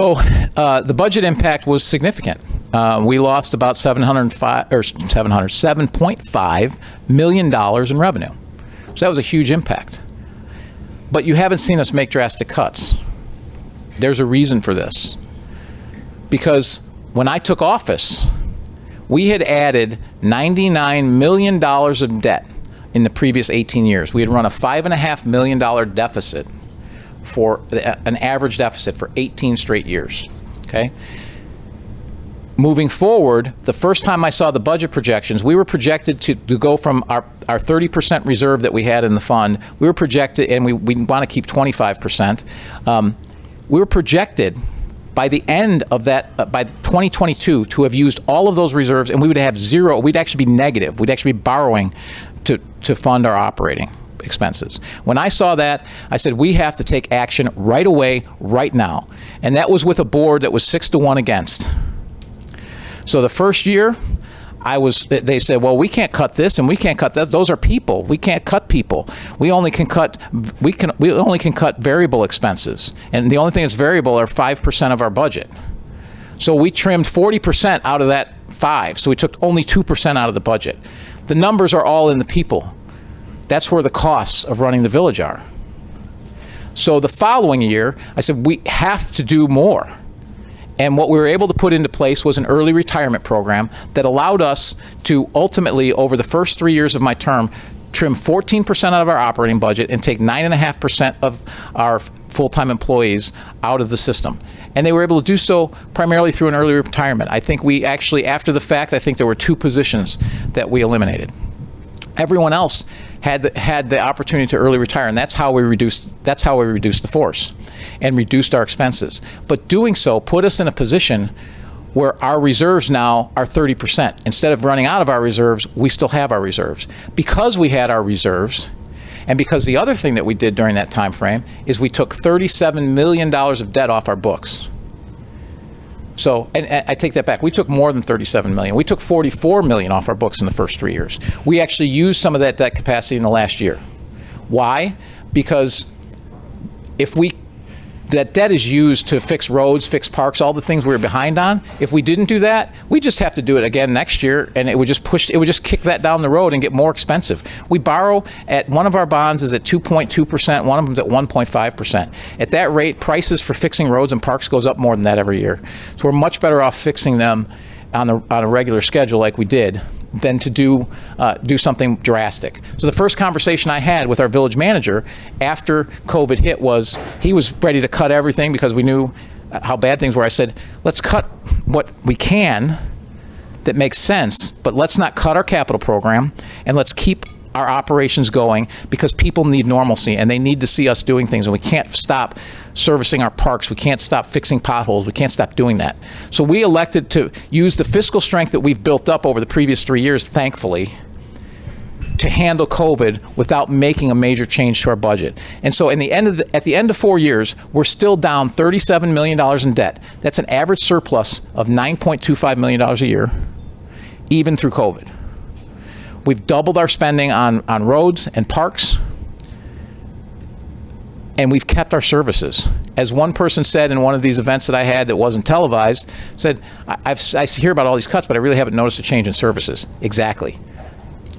The budget impact was significant. We lost about $7.5 million in revenue. So that was a huge impact. But you haven't seen us make drastic cuts. There's a reason for this. Because when I took office, we had added $99 million of debt in the previous 18 years. We had run a $5.5 million deficit for an average deficit for 18 straight years, okay? Moving forward, the first time I saw the budget projections, we were projected to go from our 30% reserve that we had in the fund, we were projected, and we want to keep 25%, we were projected by the end of that, by 2022, to have used all of those reserves, and we would have zero, we'd actually be negative, we'd actually be borrowing to fund our operating expenses. When I saw that, I said, we have to take action right away, right now. And that was with a board that was 6-1 against. So the first year, they said, well, we can't cut this and we can't cut that. Those are people. We can't cut people. We only can cut variable expenses. And the only thing that's variable are 5% of our budget. So we trimmed 40% out of that 5. So we took only 2% out of the budget. The numbers are all in the people. That's where the costs of running the village are. So the following year, I said, we have to do more. And what we were able to put into place was an early retirement program that allowed us to ultimately, over the first 3 years of my term, trim 14% out of our operating budget and take 9.5% of our full-time employees out of the system. And they were able to do so primarily through an early retirement. I think we actually, after the fact, I think there were 2 positions that we eliminated. Everyone else had the opportunity to early retire, and that's how we reduced the force and reduced our expenses. But doing so put us in a position where our reserves now are 30%. Instead of running out of our reserves, we still have our reserves. Because we had our reserves, and because the other thing that we did during that time frame is we took $37 million of debt off our books. So, and I take that back. We took more than 37 million. We took 44 million off our books in the first 3 years. We actually used some of that debt capacity in the last year. Why? Because that debt is used to fix roads, fix parks, all the things we were behind on. If we didn't do that, we just have to do it again next year, and it would just kick that down the road and get more expensive. We borrow at, one of our bonds is at 2.2%, one of them's at 1.5%. At that rate, prices for fixing roads and parks goes up more than that every year. So we're much better off fixing them on a regular schedule like we did than to do something drastic. So the first conversation I had with our village manager after COVID hit was, he was ready to cut everything because we knew how bad things were. I said, let's cut what we can that makes sense, but let's not cut our capital program, and let's keep our operations going, because people need normalcy and they need to see us doing things, and we can't stop servicing our parks. We can't stop fixing potholes. We can't stop doing that. So we elected to use the fiscal strength that we've built up over the previous 3 years, thankfully, to handle COVID without making a major change to our budget. And so at the end of 4 years, we're still down $37 million in debt. That's an average surplus of $9.25 million a year, even through COVID. We've doubled our spending on roads and parks, and we've kept our services. As one person said in one of these events that I had that wasn't televised, said, I hear about all these cuts, but I really haven't noticed a change in services. Exactly.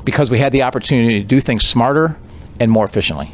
Because we had the opportunity to do things smarter and more efficiently.